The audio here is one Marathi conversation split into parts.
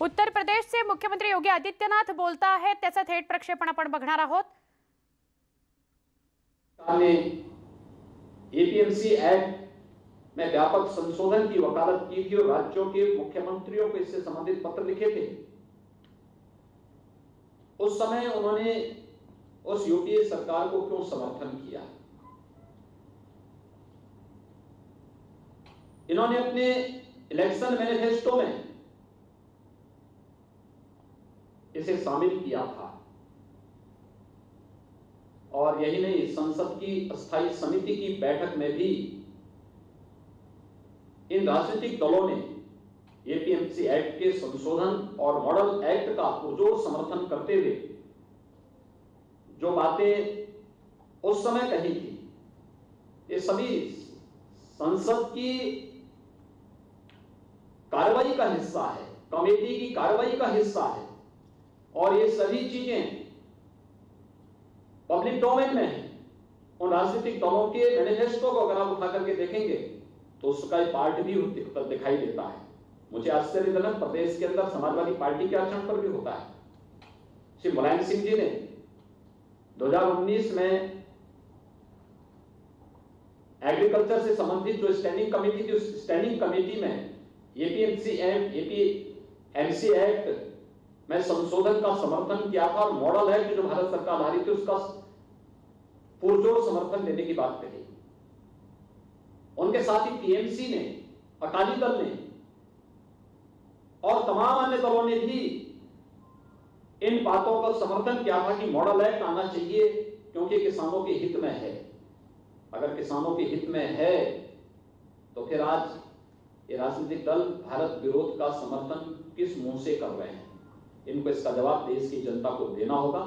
उत्तर प्रदेशचे मुख्यमंत्री योगी आदित्यनाथ बोलता है, त्याचं थेट प्रक्षेपण आपण बघणार आहोत। एपीएमसी एक्ट में व्यापक संशोधन की वकालत की थी और राज्यों के मुख्यमंत्रियों को इससे संबंधित पत्र लिखे थे। उस समय उन्होंने उस यूपीए सरकार को क्यों समर्थन किया? इन्होंने अपने इलेक्शन मैनिफेस्टो में इसे शामिल किया था और यही नहीं, संसद की अस्थायी समिति की बैठक में भी इन राजनीतिक दलों ने एपीएमसी एक्ट के संशोधन और मॉडल एक्ट का पुरजोर समर्थन करते हुए जो बातें उस समय कही थी, ये सभी संसद की कार्रवाई का हिस्सा है, कमेटी की कार्रवाई का हिस्सा है और ये सभी चीजें पब्लिक डोमेन में है। उन राजनीतिक दलों के मैनिफेस्टो को अगर आप उठा करके देखेंगे तो उसका पार्ट भी दिखाई देता है। मुझे आश्चर्यजनक प्रदेश के अंदर समाजवादी पार्टी के आचरण पर भी होता है। श्री मुलायम सिंह जी ने 2019 में एग्रीकल्चर से संबंधित जो स्टैंडिंग कमेटी थी, उस स्टैंडिंग कमेटी में एपीएमसी एक्ट में संशोधन का समर्थन किया था और मॉडल एक्ट जो भारत सरकार ला रही थी उसका पुरजोर समर्थन देने की बात कही। उनके साथ ही टीएमसी ने, अकाली दल ने और तमाम अन्य दलों ने भी इन बातों का समर्थन किया था कि मॉडल एक्ट आना चाहिए क्योंकि किसानों के हित में है। अगर किसानों के हित में है तो फिर आज ये राजनीतिक दल भारत विरोध का समर्थन किस मुंह से कर रहे हैं? इनको इसका जवाब देश की जनता को देना होगा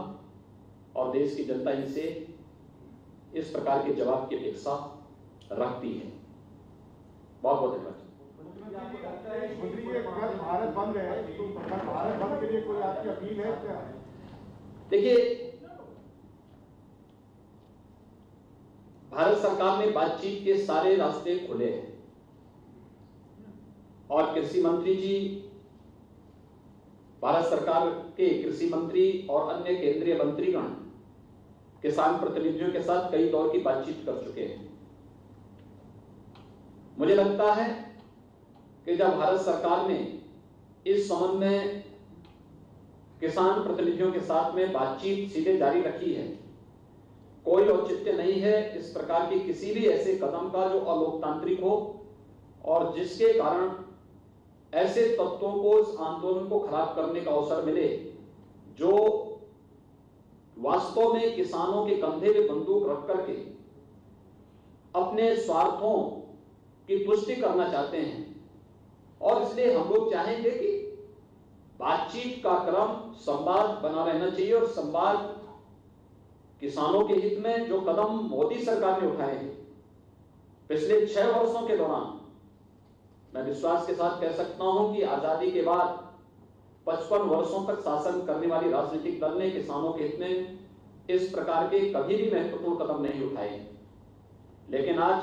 और देश की जनता इनसे इस प्रकार के जवाब की अपेक्षा रखती है। बहुत बहुत धन्यवाद। भारत बंद है, तो भारत बंद के लिए कोई आपकी अपील है क्या? देखिए, भारत सरकार ने बातचीत के सारे रास्ते खोले हैं और कृषि मंत्री जी, भारत सरकार के कृषि मंत्री और अन्य केंद्रीय मंत्रीगण किसान प्रतिनिधियों के साथ कई दौर की बातचीत कर चुके हैं। मुझे लगता है कि जब भारत सरकार ने इस संबंध में किसान प्रतिनिधियों के साथ में बातचीत सीधे जारी रखी है, कोई औचित्य नहीं है इस प्रकार के किसी भी ऐसे कदम का जो अलोकतांत्रिक हो और जिसके कारण ऐसे तत्वों को इस आंदोलन को खराब करने का अवसर मिले जो वास्तव में किसानों के कंधे पे बंदूक रख करके अपने स्वार्थों की पुष्टि करना चाहते हैं। और इसलिए हम लोग चाहेंगे कि बातचीत का क्रम संवाद बना रहना चाहिए और संवाद किसानों के हित में जो कदम मोदी सरकार ने उठाए हैं पिछले 6 वर्षों के दौरान, मैं विश्वास के साथ कह सकता हूं कि आजादी के बाद 55 वर्षों तक शासन करने वाली राजनीतिक दल ने किसानों के हित में इस प्रकार के कभी भी महत्वपूर्ण कदम नहीं उठाए। लेकिन आज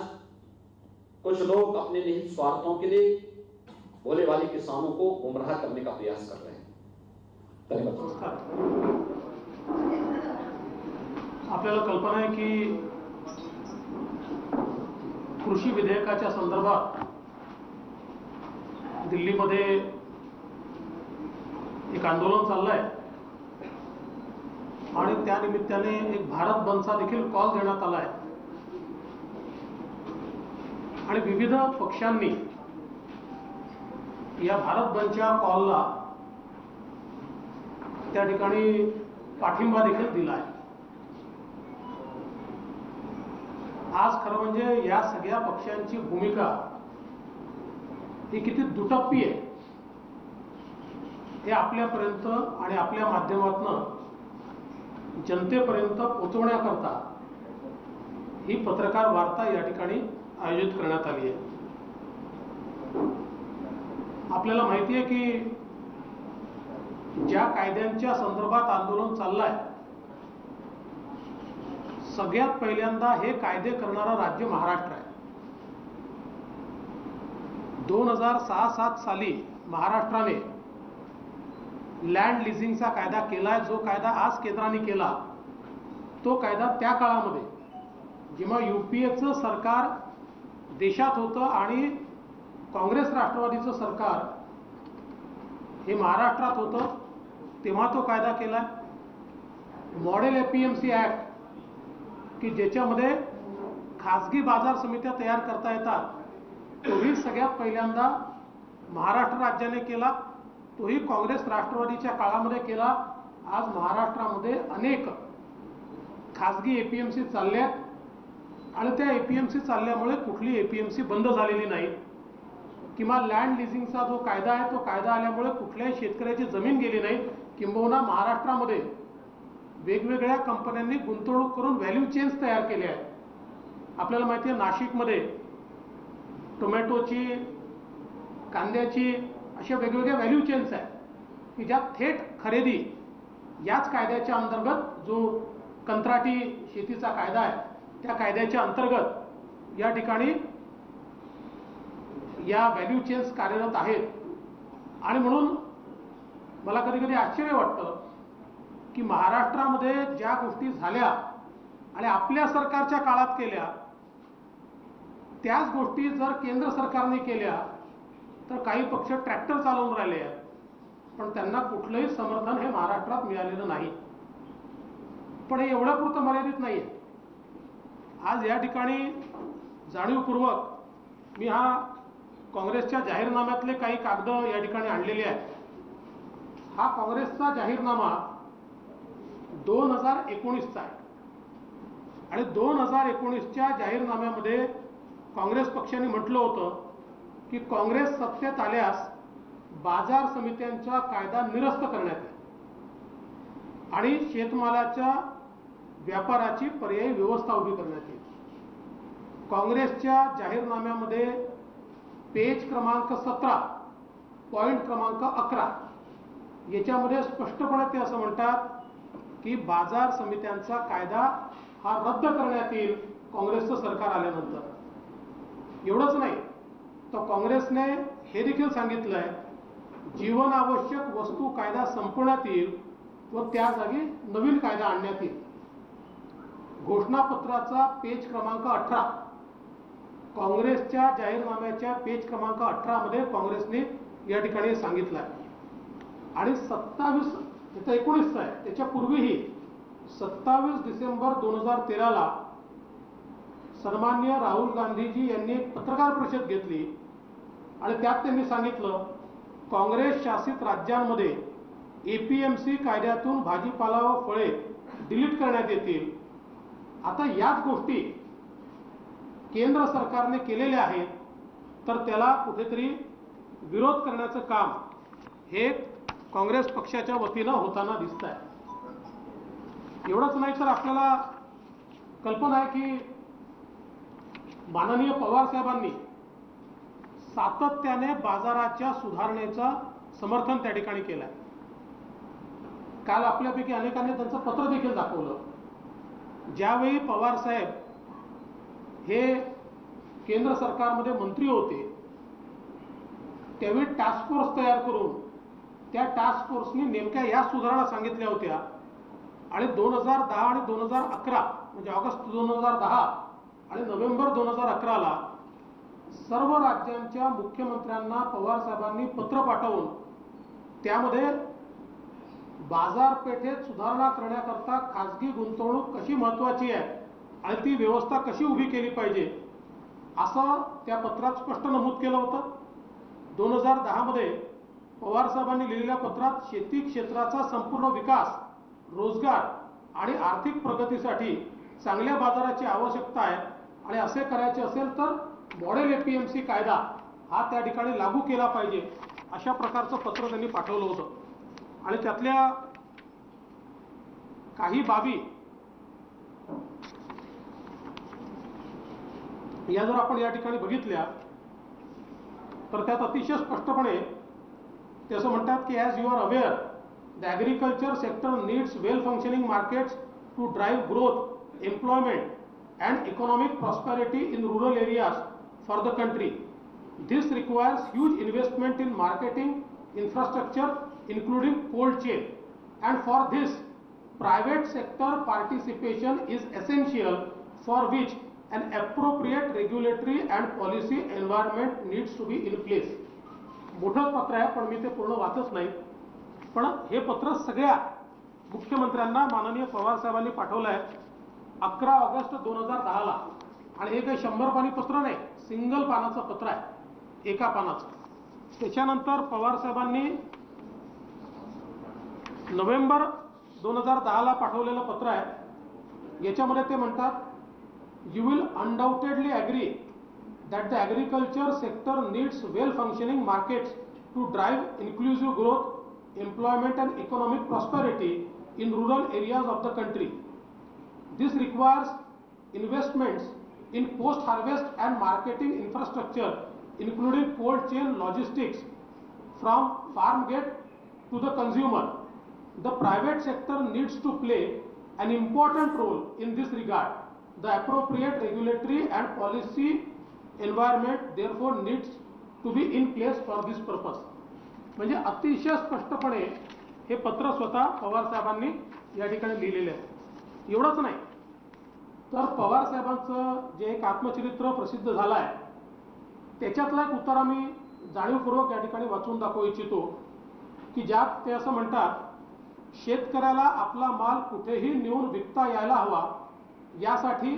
कुछ लोग अपने निहित स्वार्थों के लिए भोले वाले किसानों को गुमराह करने का प्रयास कर रहे हैं। धन्यवाद। आपल्याला कल्पना आहे की कृषी विधेयकाच्या संदर्भात दिल्लीमध्ये एक आंदोलन चाललंय आणि त्या निमित्ताने एक भारत बंदचा देखील कॉल देण्यात आला आहे आणि विविध पक्षांनी या भारत बंदच्या कॉलला त्या ठिकाणी पाठिंबा देखील दिला आहे। आज खरं म्हणजे या सगळ्या पक्षांची भूमिका ही किती दुटप्पी आहे हे आपल्यापर्यंत आणि आपल्या माध्यमातून जनतेपर्यंत पोहोचवण्याकरता ही पत्रकार वार्ता या ठिकाणी आयोजित करण्यात आली आहे। आपल्याला माहिती आहे की ज्या कायद्यांच्या संदर्भात आंदोलन चाललंय, सगळ्यात पहिल्यांदा हे कायदे करणारं राज्य महाराष्ट्र आहे। 2006-07 साली महाराष्ट्राने लँड लिझिंगचा कायदा केलाय, जो कायदा आज केंद्राने केला, तो कायदा त्या काळामध्ये जेव्हा UPAचं सरकार देशात होतं आणि काँग्रेस राष्ट्रवादीचं सरकार हे महाराष्ट्रात होतं, तेव्हा तो कायदा केला. मॉडेल APMC ॲक्ट की ज्याच्यामध्ये खाजगी बाजार समित्या तयार करता येतात, तोही सगळ्यात पहिल्यांदा महाराष्ट्र राज्याने केला. तोही काँग्रेस राष्ट्रवादीच्या काळामध्ये केला. आज महाराष्ट्रामध्ये अनेक खाजगी APMC चालल्यात आणि त्या APMC चालल्यामुळे कुठली APMC बंद झालेली नाही. किंवा लँड लिझिंगचा जो कायदा आहे, तो कायदा आल्यामुळे कुठल्याही शेतकऱ्याची जमीन गेली नाही. किंबहुना महाराष्ट्रामध्ये वेगवेगळ्या कंपन्यांनी गुंतवणूक करून व्हॅल्यू चेन्स तयार केले आहेत. आपल्याला माहिती आहे, नाशिकमध्ये टोमॅटोची, कांद्याची अशा वेगवेगळ्या व्हॅल्यू चेन्स आहेत की ज्या थेट खरेदी याच कायद्याच्या अंतर्गत, जो कंत्राटी शेतीचा कायदा आहे त्या कायद्याच्या अंतर्गत या ठिकाणी या व्हॅल्यू चेन्स कार्यरत आहेत. आणि म्हणून मला कधी कधी आश्चर्य वाटतं की महाराष्ट्रामध्ये ज्या गोष्टी झाल्या आणि आपल्या सरकारच्या काळात केल्या, त्याच गोष्टी जर केंद्र सरकारने केल्या तर काही पक्ष ट्रॅक्टर चालवून राहिले आहेत, पण त्यांना कुठलंही समर्थन हे महाराष्ट्रात मिळालेलं नाही. पण हे एवढ्यापुरतं मर्यादित नाही आहे. आज या ठिकाणी जाणीवपूर्वक मी हा काँग्रेसच्या जाहीरनाम्यातले काही कागद या ठिकाणी आणलेले आहेत. हा काँग्रेसचा जाहीरनामा 2019चा आहे आणि 2019च्या जाहीरनाम्यामध्ये काँग्रेस पक्षाने म्हटलं होतं की काँग्रेस सत्तेत आल्यास बाजार समित्यांचा कायदा निरस्त करण्यात येईल आणि शेतमालाच्या व्यापाराची पर्यायी व्यवस्था उभी करण्यात येईल. काँग्रेसच्या जाहीरनाम्यामध्ये पेज क्रमांक 17 पॉईंट क्रमांक 11 याच्यामध्ये स्पष्टपणे ते असं म्हणतात की बाजार समित्यांचा कायदा हा रद्द करण्यात येईल काँग्रेसचं सरकार आल्यानंतर. एवढंच नाही, तर काँग्रेसने हे देखील सांगितलंय जीवनावश्यक वस्तू कायदा संपवण्यात येईल व त्या जागी नवीन कायदा आणण्यात येईल. घोषणापत्राचा पेज क्रमांक 18, काँग्रेसच्या जाहीरनाम्याच्या पेज क्रमांक 18 मध्ये काँग्रेसने या ठिकाणी सांगितलं आहे. आणि 19चा आहे, त्याच्यापूर्वीही 27 डिसेंबर 2013ला सन्माननीय राहुल गांधीजी यांनी एक पत्रकार परिषद घेतली आणि त्यात त्यांनी सांगितलं काँग्रेस शासित राज्यांमध्ये APMC कायद्यातून भाजीपाला व फळे डिलीट करण्यात येतील. आता याच गोष्टी केंद्र सरकारने केलेल्या आहेत, तर त्याला कुठेतरी विरोध करण्याचं काम हे काँग्रेस पक्षाच्या वतीनं होताना दिसत आहे. एवढंच नाही तर आपल्याला कल्पना आहे की माननीय पवार साहेबांनी सातत्याने बाजाराच्या सुधारणेचं समर्थन त्या ठिकाणी केलं आहे. काल आपल्यापैकी अनेकांनी त्यांचं पत्र देखील दाखवलं. ज्यावेळी पवार साहेब हे केंद्र सरकारमध्ये मंत्री होते, त्यावेळी टास्क फोर्स तयार करून त्या टास्क फोर्सने नेमक्या या सुधारणा सांगितल्या होत्या आणि 2010 आणि 2011 म्हणजे ऑगस्ट 2010 आणि नोव्हेंबर 2011ला सर्व राज्यांच्या मुख्यमंत्र्यांना पवार साहेबांनी पत्र पाठवून त्यामध्ये बाजारपेठेत सुधारणा करण्याकरता खाजगी गुंतवणूक कशी महत्त्वाची आहे आणि ती व्यवस्था कशी उभी केली पाहिजे असं त्या पत्रात स्पष्ट नमूद केलं होतं. 2010 मध्ये पवार साहेबांनी लिहिलेल्या पत्रात शेती क्षेत्राचा संपूर्ण विकास, रोजगार आणि आर्थिक प्रगतीसाठी चांगल्या बाजाराची आवश्यकता आहे आणि असे करायचे असेल तर मॉडेल APMC कायदा हा त्या ठिकाणी लागू केला पाहिजे, अशा प्रकारचं पत्र त्यांनी पाठवलं होतं. आणि त्यातल्या काही बाबी या जर आपण या ठिकाणी बघितल्या तर त्यात अतिशय स्पष्टपणे ते असं म्हणतात की as you are aware the agriculture sector needs well functioning markets to drive growth, employment and economic prosperity in rural areas for the country. This requires huge investment in marketing, infrastructure including cold chain, and for this private sector participation is essential, for which an appropriate regulatory and policy environment needs to be in place. मोठं पत्र आहे, पण मी ते पूर्ण वाचत नाही. पण हे पत्र सगळ्या मुख्यमंत्र्यांना माननीय पवार साहेबांनी पाठवलं आहे 11 ऑगस्ट 2010 ला. आणि हे काही 100 पानी पत्र नाही, सिंगल पानाचं पत्र आहे, एका पानाचं. त्याच्यानंतर पवार साहेबांनी नोव्हेंबर 2010 ला पाठवलेलं पत्र आहे. याच्यामध्ये ते म्हणतात, you will undoubtedly agree that the agriculture sector needs well functioning markets to drive inclusive growth, employment and economic prosperity in rural areas of the country. This requires investments in post harvest and marketing infrastructure, including cold chain logistics from farm gate to the consumer. The private sector needs to play an important role in this regard. The appropriate regulatory and policy environment therefore needs to be in place for this purpose. म्हणजे अतिशय स्पष्टपणे हे पत्र स्वतः पवार साहेबांनी या ठिकाणी लिहिलेले आहे. एवढंच नाही तर पवार साहेबांचं जे एक आत्मचरित्र प्रसिद्ध झालं आहे त्याच्यातला एक उतारा मी जाणीवपूर्वक या ठिकाणी वाचून दाखवू इच्छितो की ज्यात ते असं म्हणतात, शेतकऱ्याला आपला माल कुठेही नेऊन विकता यायला हवा यासाठी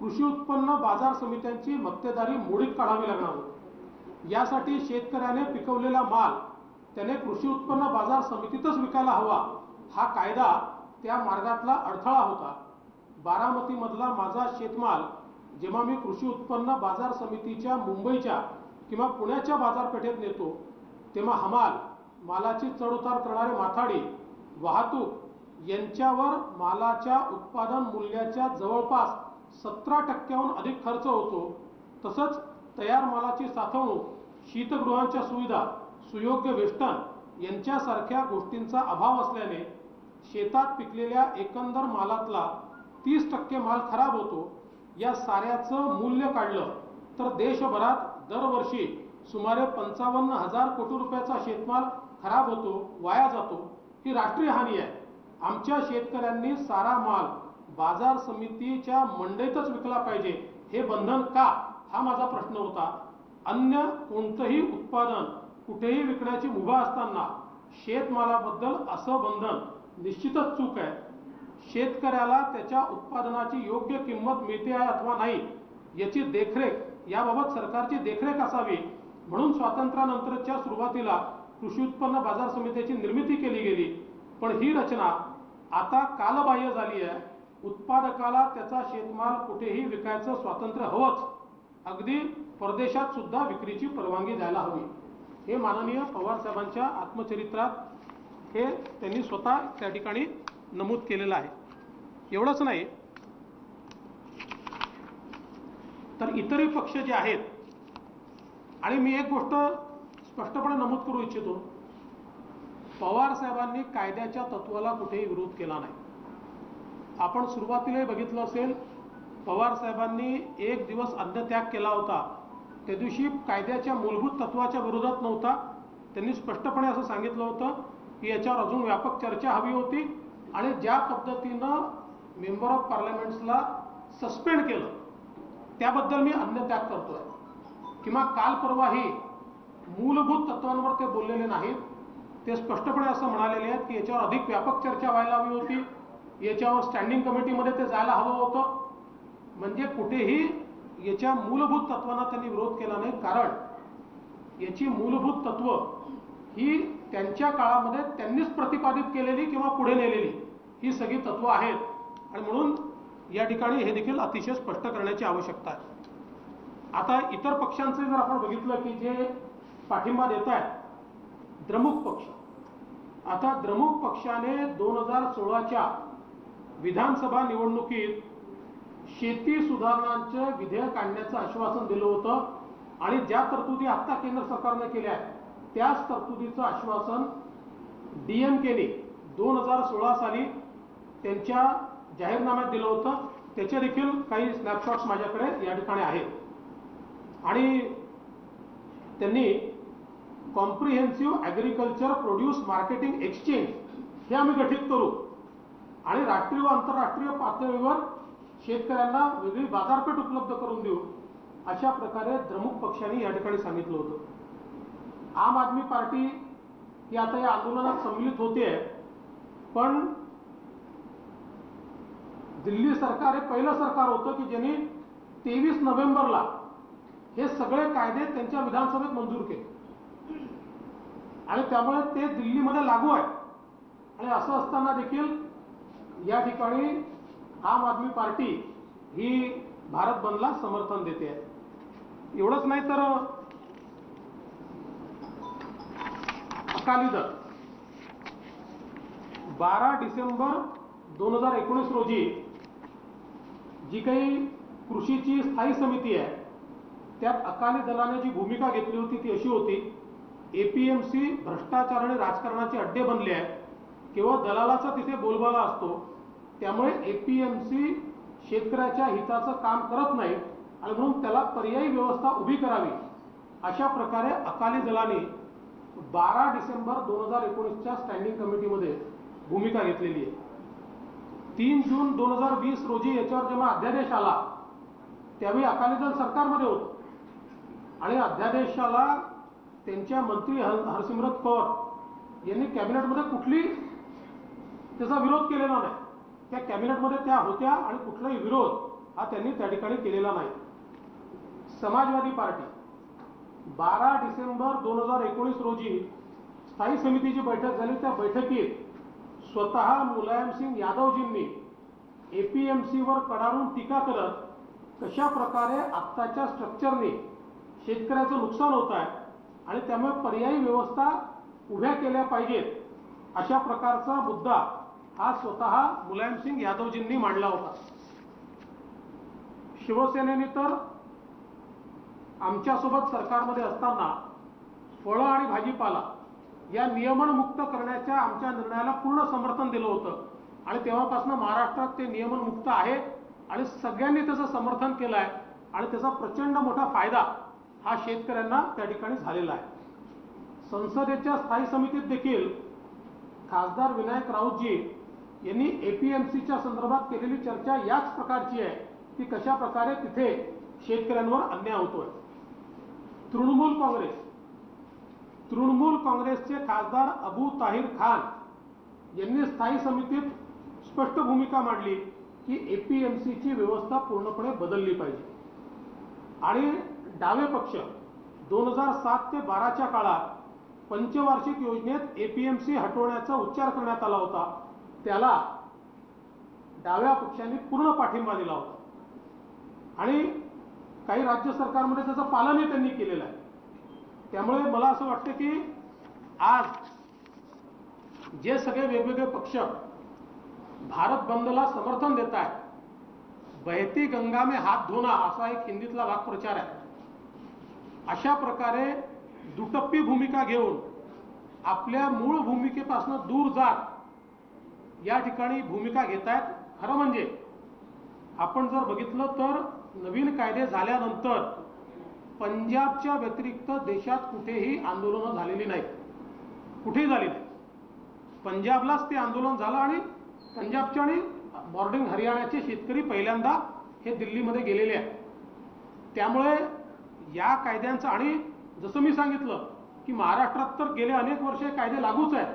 कृषी उत्पन्न बाजार समित्यांची मक्तेदारी मोडीत काढावी लागणार. यासाठी शेतकऱ्याने पिकवलेला माल त्याने कृषी उत्पन्न बाजार समितीतच विकायला हवा, हा कायदा त्या मार्गातला अडथळा होता. बारामतीमधला माझा शेतमाल जेव्हा मी कृषी उत्पन्न बाजार समितीच्या मुंबईच्या किंवा पुण्याच्या बाजारपेठेत नेतो तेव्हा हमाल, मालाची चढउतार करणारे माथाडी, वाहतूक यांच्यावर मालाच्या उत्पादन मूल्याच्या जवळपास 17% अधिक खर्च होतो. तसंच तयार मालाची साठवणूक, शीतगृहांच्या सुविधा, सुयोग्य वेष्टन यांच्यासारख्या गोष्टींचा अभाव असल्याने शेतात पिकलेल्या एकंदर मालातला 30% माल खराब होतो. या साऱ्याचं मूल्य काढलं तर देशभरात दरवर्षी सुमारे 55,000 कोटी रुपयाचा शेतमाल खराब होतो, वाया जातो. ही राष्ट्रीय हानी आहे. आमच्या शेतकऱ्यांनी सारा माल बाजार समितीच्या मंडईतच विकला पाहिजे, हे बंधन का, हा माझा प्रश्न होता. अन्य कोणतंही उत्पादन कुठेही विकण्याची मुभा असताना शेतमालाबद्दल असं बंधन निश्चितच चूक आहे. शेतकऱ्याला त्याच्या उत्पादनाची योग्य किंमत मिळते आहे अथवा नाही याची देखरेख, याबाबत सरकारची देखरेख असावी म्हणून स्वातंत्र्यानंतरच्या सुरुवातीला कृषी उत्पन्न बाजार समितीची निर्मिती केली गेली. पण ही रचना आता कालबाह्य झाली आहे. उत्पादकाला त्याचा शेतमाल कुठेही विकायचं स्वातंत्र्य हवंच, अगदी परदेशात सुद्धा विक्रीची परवानगी द्यायला हवी. हे माननीय पवार साहेबांच्या आत्मचरित्रात हे त्यांनी स्वतः त्या ठिकाणी नमूद केलेलं आहे. एवढंच नाही तर इतरही पक्ष जे आहेत, आणि मी एक गोष्ट स्पष्टपणे नमूद करू इच्छितो, पवार साहेबांनी कायद्याच्या तत्वाला कुठेही विरोध केला नाही. आपण सुरुवातीला बघितलं असेल, पवार साहेबांनी एक दिवस अन्नत्याग केला होता. त्या दिवशी कायद्याच्या मूलभूत तत्वाच्या विरोधात नव्हता. त्यांनी स्पष्टपणे असं सांगितलं होतं की याच्यावर अजून व्यापक चर्चा हवी होती आणि ज्या पद्धतीनं मेंबर ऑफ पार्लमेंट्सला सस्पेंड केलं त्याबद्दल मी अन्नत्याग करतोय. किंवा काल परवाही मूलभूत तत्वांवर ते बोललेले नाहीत. ते स्पष्टपणे असं म्हणालेले आहेत की याच्यावर अधिक व्यापक चर्चा व्हायला हवी होती, याच्यावर स्टँडिंग कमिटीमध्ये ते जायला हवं होतं. म्हणजे कुठेही याच्या मूलभूत तत्वांना त्यांनी विरोध केला नाही, कारण याची मूलभूत तत्व ही त्यांच्या काळामध्ये त्यांनीच प्रतिपादित केलेली किंवा पुढे नेलेली ही सगळी तत्व आहेत. आणि म्हणून या ठिकाणी हे देखील अतिशय स्पष्ट करण्याची आवश्यकता आहे. आता इतर पक्षांचे जर आपण बघितलं की जे पाठिंबा देत आहेत, द्रमुक पक्ष, आता द्रमुक पक्षाने 2016च्या विधानसभा निवडणुकीत शेती सुधारणांचे विधेयक आणण्याचं आश्वासन दिलं होतं आणि ज्या तरतुदी आता केंद्र सरकारने केल्या आहेत त्याच तरतुदीचं आश्वासन DMKने 2016 साली त्यांच्या जाहीरनाम्यात दिलं होतं. त्याचे देखील काही स्नॅपशॉट्स माझ्याकडे या ठिकाणी आहेत. आणि त्यांनी comprehensive agriculture produce marketing exchange हे आम्ही गठीत करू आणि राष्ट्रीय व आंतरराष्ट्रीय पातळीवर शेतकऱ्यांना वेगळी बाजारपेठ उपलब्ध करून देऊ, अशा प्रकारे द्रमुक पक्षाने या ठिकाणी सांगितलं होतं. आम आदमी पार्टी ही आता या आंदोलनात सम्मिलित होते, पण दिल्ली सरकार हे पहिलं सरकार होतं की ज्यांनी 23 नोव्हेंबरला हे सगळे कायदे त्यांच्या विधानसभेत मंजूर केले आणि त्यामुळे ते दिल्लीमध्ये लागू आहे. आणि असं असताना देखील या ठिकाणी आम आदमी पार्टी ही भारत बंदला समर्थन देते आहे. एवढंच नाही तर अकाली दल 12 डिसेंबर 2019 रोजी जी काही कृषीची स्थायी समिती आहे त्यात अकाली दलाने जी भूमिका घेतली होती ती अशी होती, एपीएमसी भ्रष्टाचार आणि राजकारणाचे अड्डे बनले आहेत, केवळ दलालाचा तिथे बोलबाला असतो, त्यामुळे एपीएमसी शेतकऱ्याच्या हिताचं काम करत नाही आणि म्हणून त्याला पर्यायी व्यवस्था उभी करावी, अशा प्रकारे अकाली दलाने 12 डिसेंबर 2019च्या स्टँडिंग कमिटीमध्ये भूमिका घेतलेली आहे. 3 जून 2020 रोजी याच्यावर जेव्हा अध्यादेश आला त्यावेळी अकाली दल सरकारमध्ये होतं आणि अध्यादेशाला त्यांच्या मंत्री हरसिमरत कौर यांनी कॅबिनेटमध्ये कुठली त्याचा विरोध केलेला नाही. त्या कॅबिनेटमध्ये त्या होत्या आणि कुठलाही विरोध हा त्यांनी त्या ठिकाणी केलेला नाही. समाजवादी पार्टी 12 डिसेंबर 2019 रोजी स्थायी समितीची बैठक झाली. त्या बैठकीत स्वतः मुलायमसिंग यादवजींनी एपीएमसीवर कडाडून टीका करत कशा प्रकारे आत्ताच्या स्ट्रक्चरने शेतकऱ्याचं नुकसान होत आहे आणि त्यामुळे पर्यायी व्यवस्था उभ्या केल्या पाहिजेत अशा प्रकारचा मुद्दा हा स्वतः मुलायमसिंग यादवजींनी मांडला होता. शिवसेनेने तर आमच्यासोबत सरकारमध्ये असताना फळं आणि भाजीपाला या नियमनमुक्त करण्याच्या आमच्या निर्णयाला पूर्ण समर्थन दिलं होतं आणि तेव्हापासून महाराष्ट्रात ते नियमनमुक्त आहे आणि सगळ्यांनी त्याचं समर्थन केलं आहे आणि त्याचा प्रचंड मोठा फायदा हा शेतकऱ्यांना त्या ठिकाणी झालेला आहे. संसदेच्या स्थायी समितीत देखील खासदार विनायक राऊतजी यांनी एपीएमसीच्या संदर्भात केलेली चर्चा याच प्रकारची आहे की कशा प्रकारे तिथे शेतकऱ्यांवर अन्याय होतोय. तृणमूल काँग्रेसचे खासदार अबू ताहिर खान यांनी स्थायी समितीत स्पष्ट भूमिका मांडली की एपीएमसीची व्यवस्था पूर्णपणे बदलली पाहिजे आणि डावे पक्ष 2007 ते 12च्या काळात पंचवार्षिक योजनेत एपीएमसी हटवण्याचा उच्चार करण्यात आला होता, त्याला डाव्या पक्षांनी पूर्ण पाठिंबा दिला होता आणि काही राज्य सरकारमध्ये त्याचं पालनही त्यांनी केलेलं आहे. त्यामुळे मला असं वाटतं की आज जे सगळे वेगवेगळे पक्ष भारत बंदला समर्थन देत आहेत, बहती गंगा में हात धोना असा एक हिंदीतला वाक्प्रचार आहे, अशा प्रकारे दुटप्पी भूमिका घेऊन आपल्या मूळ भूमिकेपासून दूर जात या ठिकाणी भूमिका घेत आहेत. खरं म्हणजे आपण जर बघितलं तर नवीन कायदे झाल्यानंतर पंजाबच्या व्यतिरिक्त देशात कुठेही आंदोलनं झालेली नाहीत, कुठेही झाली नाही. पंजाबलाच ते आंदोलन झालं आणि पंजाबच्या आणि बॉर्डिंग हरियाणाचे शेतकरी पहिल्यांदा हे दिल्लीमध्ये गेलेले आहेत. त्यामुळे या कायद्यांचं आणि जसं मी सांगितलं की महाराष्ट्रात तर गेले अनेक वर्ष कायदे लागूच आहेत.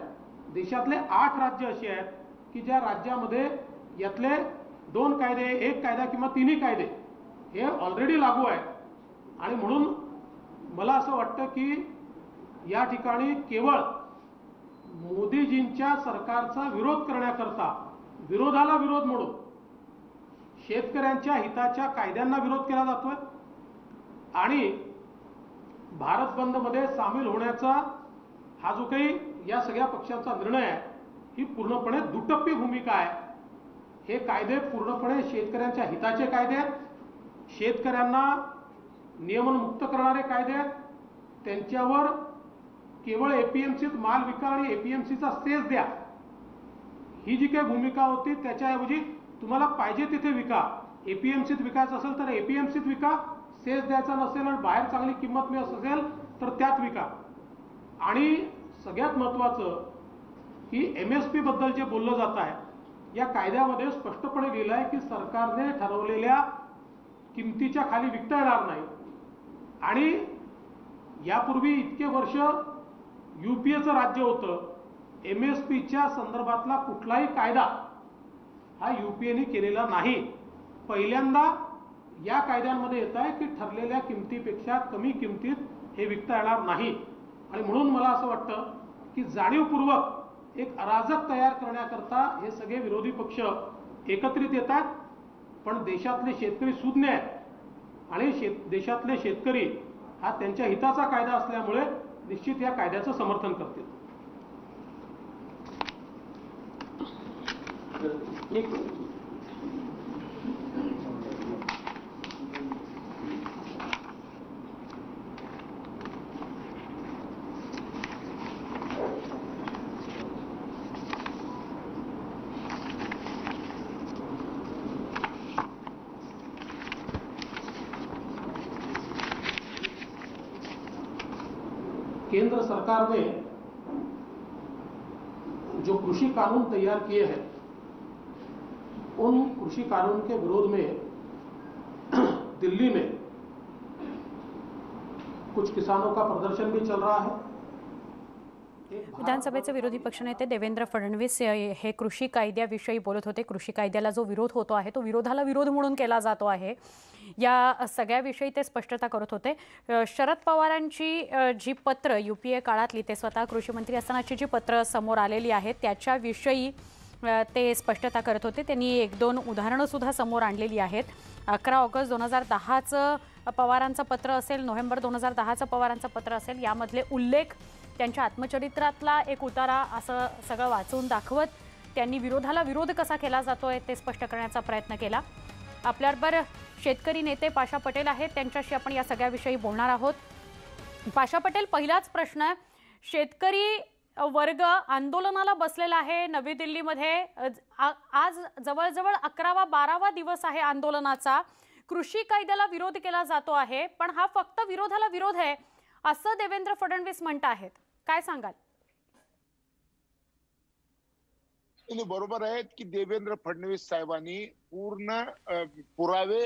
देशातले 8 राज्य असे आहेत की ज्या राज्यामध्ये यातले 2 कायदे, 1 कायदा किंवा 3 कायदे हे ऑलरेडी लागू आहेत आणि म्हणून मला असं वाटतं की या ठिकाणी केवळ मोदीजींच्या सरकारचा विरोध करण्याकरता विरोधाला विरोध म्हणून शेतकऱ्यांच्या हिताच्या कायद्यांना विरोध केला जातोय आणि भारत बंदमध्ये सामील होण्याचा हा जो काही या सगळ्या पक्षांचा निर्णय आहे ही पूर्णपणे दुटप्पी भूमिका आहे. हे कायदे पूर्णपणे शेतकऱ्यांच्या हिताचे कायदे आहेत, शेतकऱ्यांना नियमनमुक्त करणारे कायदे आहेत. त्यांच्यावर केवळ एपीएमसीत माल विका आणि एपीएमसीचा सेस द्या ही जी काही भूमिका होती त्याच्याऐवजी तुम्हाला पाहिजे तिथे विका, एपीएमसीत विकायचं असेल तर एपीएमसीत विका, सेस द्यायचा नसेल आणि बाहेर चांगली किंमत मिळत असेल तर त्यात विका, आणि सगळ्यात महत्त्वाचं की MSP बद्दल जे बोललं जात आहे, या कायद्यामध्ये स्पष्टपणे लिहिलं आहे की सरकारने ठरवलेल्या किमतीच्या खाली विकता येणार नाही. आणि यापूर्वी इतके वर्ष UPAचं राज्य होतं, MSPच्या संदर्भातला कुठलाही कायदा हा UPAने केलेला नाही. पहिल्यांदा या कायद्यांमध्ये येत आहे की ठरलेल्या किमतीपेक्षा कमी किमतीत हे विकता येणार नाही. आणि म्हणून मला असं वाटतं की जाणीवपूर्वक एक अराजक तयार करण्याकरता हे सगळे विरोधी पक्ष एकत्रित येतात. पण देशातले शेतकरी सुज्ञ आहेत आणि देशातले शेतकरी हा त्यांच्या हिताचा कायदा असल्यामुळे निश्चित या कायद्याचं समर्थन करतील. केंद्र सरकार ने जो कृषि कानून तैयार किए हैं, उन कृषि कानून के विरोध में दिल्ली में कुछ किसानों का प्रदर्शन भी चल रहा है. विधानसभेचे विरोधी पक्षनेते देवेंद्र फडणवीस हे कृषी कायद्याविषयी बोलत होते. कृषी कायद्याला जो विरोध होतो आहे तो विरोधाला विरोध म्हणून केला जातो आहे, या सगळ्याविषयी ते स्पष्टता करत होते. शरद पवारांची जी पत्र UPA काळातली, ते स्वतः कृषी मंत्री असतानाची जी पत्र समोर आलेली आहेत त्याच्याविषयी ते स्पष्टता करत होते. त्यांनी 1-2 उदाहरणं सुद्धा समोर आणलेली आहेत. 11 ऑगस्ट 2010चं पवारांचं पत्र असेल, नोव्हेंबर 2010चं पवारांचं पत्र असेल, यामधले उल्लेख, त्यांच्या आत्मचरित्रातला एक उतारा, असं सगळं वाचून दाखवत त्यांनी विरोधाला विरोध कसा केला जातोय ते स्पष्ट करण्याचा प्रयत्न केला. आपल्याबरोबर शेतकरी नेते पाशा पटेल आहेत, त्यांच्याशी आपण या सगळ्याविषयी बोलणार आहोत. पाशा पटेल, पहिलाच प्रश्न, शेतकरी वर्ग आंदोलनाला बसलेला आहे नवी दिल्लीमध्ये. आज जवळजवळ 11वा-12वा दिवस आहे आंदोलनाचा. कृषी कायद्याला विरोध केला जातो आहे, पण हा फक्त विरोधाला विरोध आहे असं देवेंद्र फडणवीस म्हणत आहेत. काय सांगाल? बरोबर आहे की देवेंद्र फडणवीस साहेबांनी पूर्ण पुरावे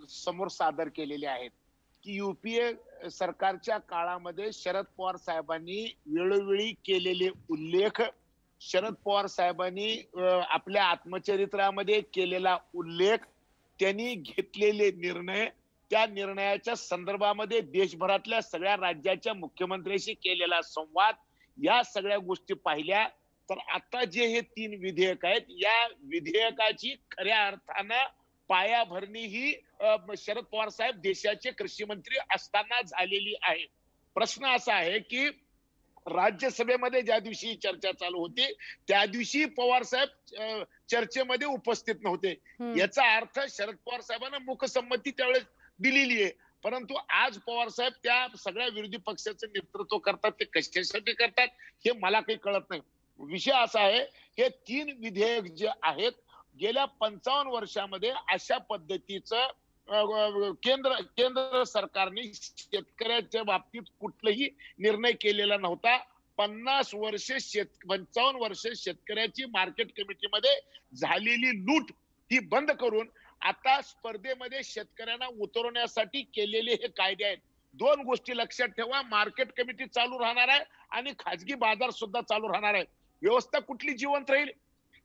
समोर सादर केलेले आहेत की UPA सरकारच्या काळामध्ये शरद पवार साहेबांनी वेळोवेळी केलेले उल्लेख, शरद पवार साहेबांनी आपल्या आत्मचरित्रामध्ये केलेला उल्लेख, त्यांनी घेतलेले निर्णय, त्या निर्णयाच्या संदर्भामध्ये देशभरातल्या सगळ्या राज्याच्या मुख्यमंत्र्यांशी केलेला संवाद, या सगळ्या गोष्टी पाहिल्या तर आता जे हे 3 विधेयक आहेत, या विधेयकाची खऱ्या अर्थानं पायाभरणी ही शरद पवार साहेब देशाचे कृषी मंत्री असताना झालेली आहे. प्रश्न असा आहे की राज्यसभेमध्ये ज्या दिवशी चर्चा चालू होती त्या दिवशी पवार साहेब चर्चेमध्ये उपस्थित नव्हते. याचा अर्थ शरद पवार साहेबांना मूकसंमती त्यावेळेस दिलेली आहे. परंतु आज पवार साहेब त्या सगळ्या विरोधी पक्षाचं नेतृत्व करतात, ते कशासाठी करतात हे मला काही कळत नाही. विषय असा आहे, हे 3 विधेयक जे आहेत, गेल्या 55 वर्षामध्ये अशा पद्धतीचं केंद्र सरकारने शेतकऱ्याच्या बाबतीत कुठलाही निर्णय केलेला नव्हता. 55 वर्ष शेतकऱ्याची मार्केट कमिटीमध्ये झालेली लूट ही बंद करून आता स्पर्धेमध्ये शेतकऱ्यांना उतरवण्यासाठी केलेले हे कायदे आहेत. 2 गोष्टी लक्षात ठेवा, मार्केट कमिटी चालू राहणार आहे आणि खाजगी बाजार सुद्धा चालू राहणार आहे. व्यवस्था कुठली जिवंत राहील?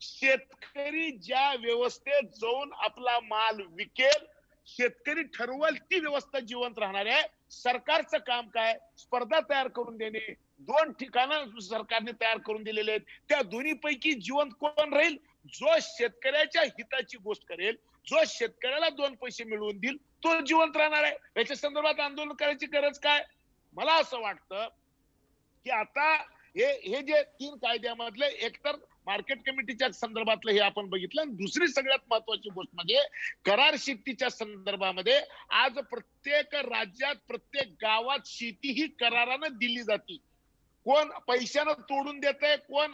शेतकरी ज्या व्यवस्थेत जाऊन आपला माल विकेल, शेतकरी ठरवल ती व्यवस्था जिवंत राहणार आहे. सरकारचं काम काय? स्पर्धा तयार करून देणे. 2 ठिकाणं सरकारने तयार करून दिलेले आहेत. त्या दोन्ही पैकी जिवंत कोण राहील? जो शेतकऱ्याच्या हिताची गोष्ट करेल, जो शेतकऱ्याला 2 पैसे मिळवून देईल, तो जिवंत राहणार आहे. याच्या संदर्भात आंदोलन करायची गरज काय? मला असं वाटतं की आता हे जे 3 कायद्यामधले, एकतर मार्केट कमिटीच्या संदर्भातलं हे आपण बघितलं, आणि दुसरी सगळ्यात महत्वाची गोष्ट म्हणजे करार शेतीच्या संदर्भामध्ये आज प्रत्येक राज्यात, प्रत्येक गावात शेती ही करारानं दिली जाते. कोण पैशानं तोडून देतंय, कोण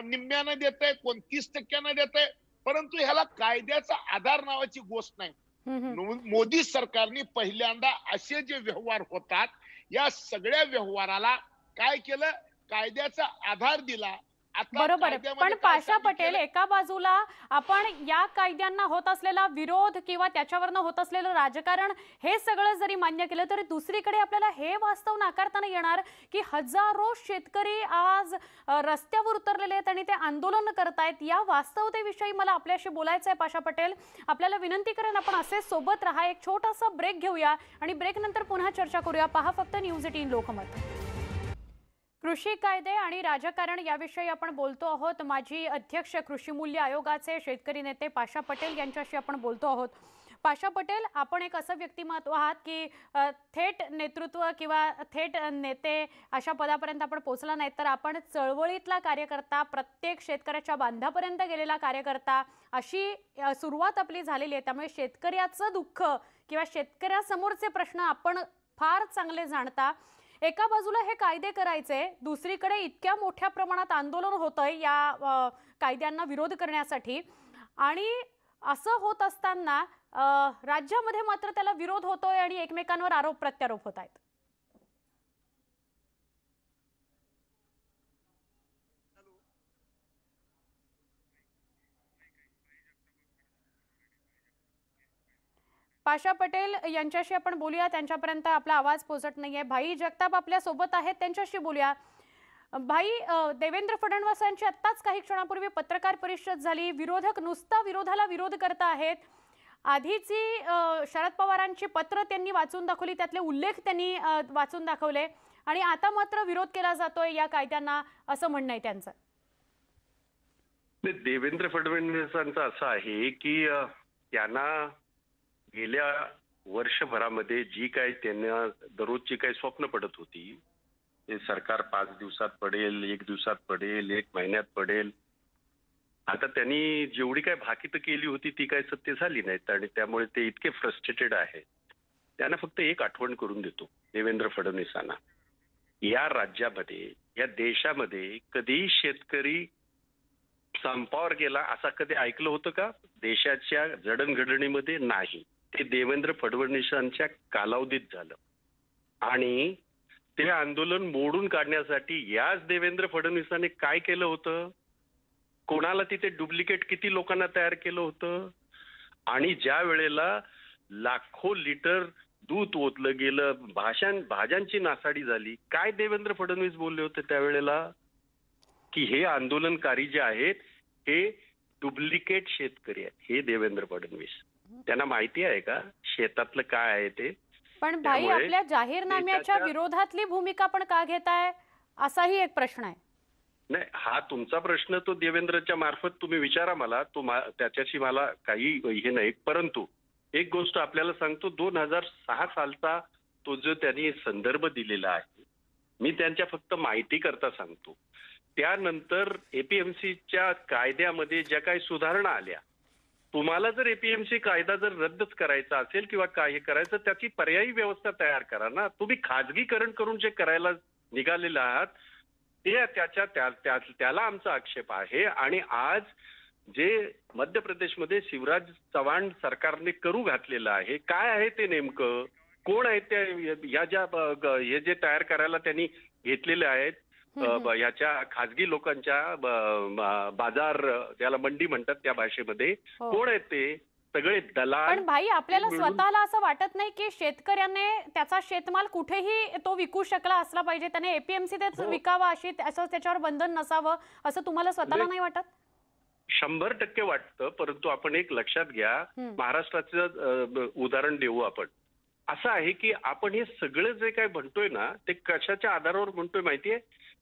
निम्म्यानं देतंय, कोण 30% देतंय, परंतु ह्याला कायद्याचा आधार नावाची गोष्ट नाही. मोदी सरकारने पहिल्यांदा असे जे व्यवहार होतात, या सगळ्या व्यवहाराला काय केलं, कायद्याचा आधार दिला. आता बरोबर आहे. कायद्यामध्ये पण काय पाशा सांगितलेलं पटेल, आहे? एका बाजूला आपण या कायद्यांना होत असलेला विरोध किंवा त्याच्यावरनं होत असलेलं राजकारण हे सगळं जरी मान्य केलं तरी दुसरीकडे आपल्याला हे वास्तव नाकारता नाही येणार की हजारो शेतकरी आज रस्त्यावर उतरलेले आहेत आणि ते आंदोलन करतायत. या वास्तवतेविषयी मला आपल्याशी बोलायचं आहे पाशा पटेल. आपल्याला विनंती करेन आपण असे सोबत राहा, एक छोटासा ब्रेक घेऊया आणि ब्रेक नंतर पुन्हा चर्चा करूया. पहा फक्त न्यूज18 लोकमत. कृषी कायदे आणि राजकारण याविषयी आपण बोलतो आहोत. माजी अध्यक्ष कृषी मूल्य आयोगाचे शेतकरी नेते पाशा पटेल यांच्याशी आपण बोलतो आहोत. पाशा पटेल, आपण एक असं व्यक्तिमत्व आहात की थेट नेतृत्व किंवा थेट नेते अशा पदापर्यंत आपण पोहोचला नाही, तर आपण चळवळीतला कार्यकर्ता, प्रत्येक शेतकऱ्याच्या बांधापर्यंत गेलेला कार्यकर्ता, अशी सुरुवात आपली झालेली आहे. त्यामुळे शेतकऱ्याचं दुःख किंवा शेतकऱ्यासमोरचे प्रश्न आपण फार चांगले जाणता. एका बाजूला हे कायदे करायचे, दुसरीकडे इतक्या मोठ्या प्रमाणात आंदोलन होतंय या कायद्यांना विरोध करण्यासाठी, आणि असं होत असताना राज्यामध्ये मात्र त्याला विरोध होतोय आणि एकमेकांवर आरोप प्रत्यारोप होत आहेत. पाशा पटेल यांच्याशी आपण बोलूया, त्यांच्यापर्यंत आपला आवाज पोहोचत नाहीये. भाई जगताप आपल्या सोबत आहेत, त्यांच्याशी बोलूया. भाई, देवेंद्र फडणवीसांची आत्ताच काही क्षणापूर्वी पत्रकार परिषद झाली. विरोधक नुसता विरोधाला विरोध करत आहेत. आधीची शरद पवारांची पत्र त्यांनी वाचून दाखवली, त्यातले उल्लेख त्यांनी वाचून दाखवले, आणि आता मात्र विरोध केला जातोय या कायद्यांना, असं म्हणणं आहे त्यांचं. देवेंद्र फडणवीसांचं असं आहे की त्यांना गेल्या वर्षभरामध्ये जी काही त्यांना दररोजची काही स्वप्न पडत होती, ते सरकार 5 दिवसात पडेल, 1 दिवसात पडेल, 1 महिन्यात पडेल, आता त्यांनी जेवढी काही भाकीत केली होती ती काही सत्य झाली नाहीत आणि त्यामुळे ते इतके फ्रस्ट्रेटेड आहेत. त्यांना फक्त एक आठवण करून देतो देवेंद्र फडणवीसांना, या राज्यामध्ये, या देशामध्ये कधीही शेतकरी संपावर गेला असं कधी ऐकलं होतं का? देशाच्या जडणघडणीमध्ये नाही. ते देवेंद्र फडणवीसांच्या कालावधीत झालं आणि ते आंदोलन मोडून काढण्यासाठी याच देवेंद्र फडणवीसांनी काय केलं होतं? कोणाला तिथे डुप्लिकेट किती लोकांना तयार केलं होतं? आणि ज्या वेळेला लाखो लिटर दूध ओतलं गेलं, भाज्यांची नासाडी झाली, काय देवेंद्र फडणवीस बोलले होते त्यावेळेला? की हे आंदोलनकारी जे आहेत हे डुप्लिकेट शेतकरी आहेत. हे देवेंद्र फडणवीस, त्यांना माहिती आहे का शेतातलं काय आहे ते? पण भाई, आपल्या जाहीरनाम्याच्या विरोधातली भूमिका पण का घेताय, असाही एक प्रश्न आहे. नाही, हा तुमचा प्रश्न तो देवेंद्रच्या मार्फत तुम्ही विचारा मला, त्याच्याशी मला काही हे नाही. परंतु एक गोष्ट आपल्याला सांगतो, 2006 सालचा तो जो त्यांनी संदर्भ दिलेला आहे, मी त्यांच्या फक्त माहिती करता सांगतो. त्यानंतर एपीएमसीच्या कायद्यामध्ये ज्या काही सुधारणा आल्या, तुम्हाला जर एपीएमसी कायदा जर रद्दच करायचा असेल किंवा काय करायचं, त्याची पर्यायी व्यवस्था तयार करा ना. तुम्ही खाजगीकरण करून जे करायला निघालेले आहात ते त्याला आमचा आक्षेप आहे. आणि आज जे मध्य प्रदेशमध्ये शिवराज चव्हाण सरकारने करू घातलेलं आहे, काय आहे ते नेमकं? कोण आहेत त्या या ज्या हे जे तयार करायला त्यांनी घेतलेले आहेत, याच्या खाजगी लोकांच्या बाजार, त्याला मंडी म्हणतात त्या भाषेमध्ये, कोण आहेत ते? सगळे दलाल. पण भाई, आपल्याला स्वतःला असं वाटत नाही की शेतकऱ्याने त्याचा शेतमाल कुठेही तो विकू शकला असला पाहिजे, त्याने एपीएमसी तेच विकावा, असं त्याच्यावर बंधन नसावं, असं तुम्हाला स्वतःला नाही वाटत? 100% वाटतं. परंतु आपण एक लक्षात घ्या, महाराष्ट्राचं उदाहरण देऊ आपण. असं आहे की आपण हे सगळं जे काय म्हणतोय ना, ते कशाच्या आधारावर म्हणतोय माहितीये?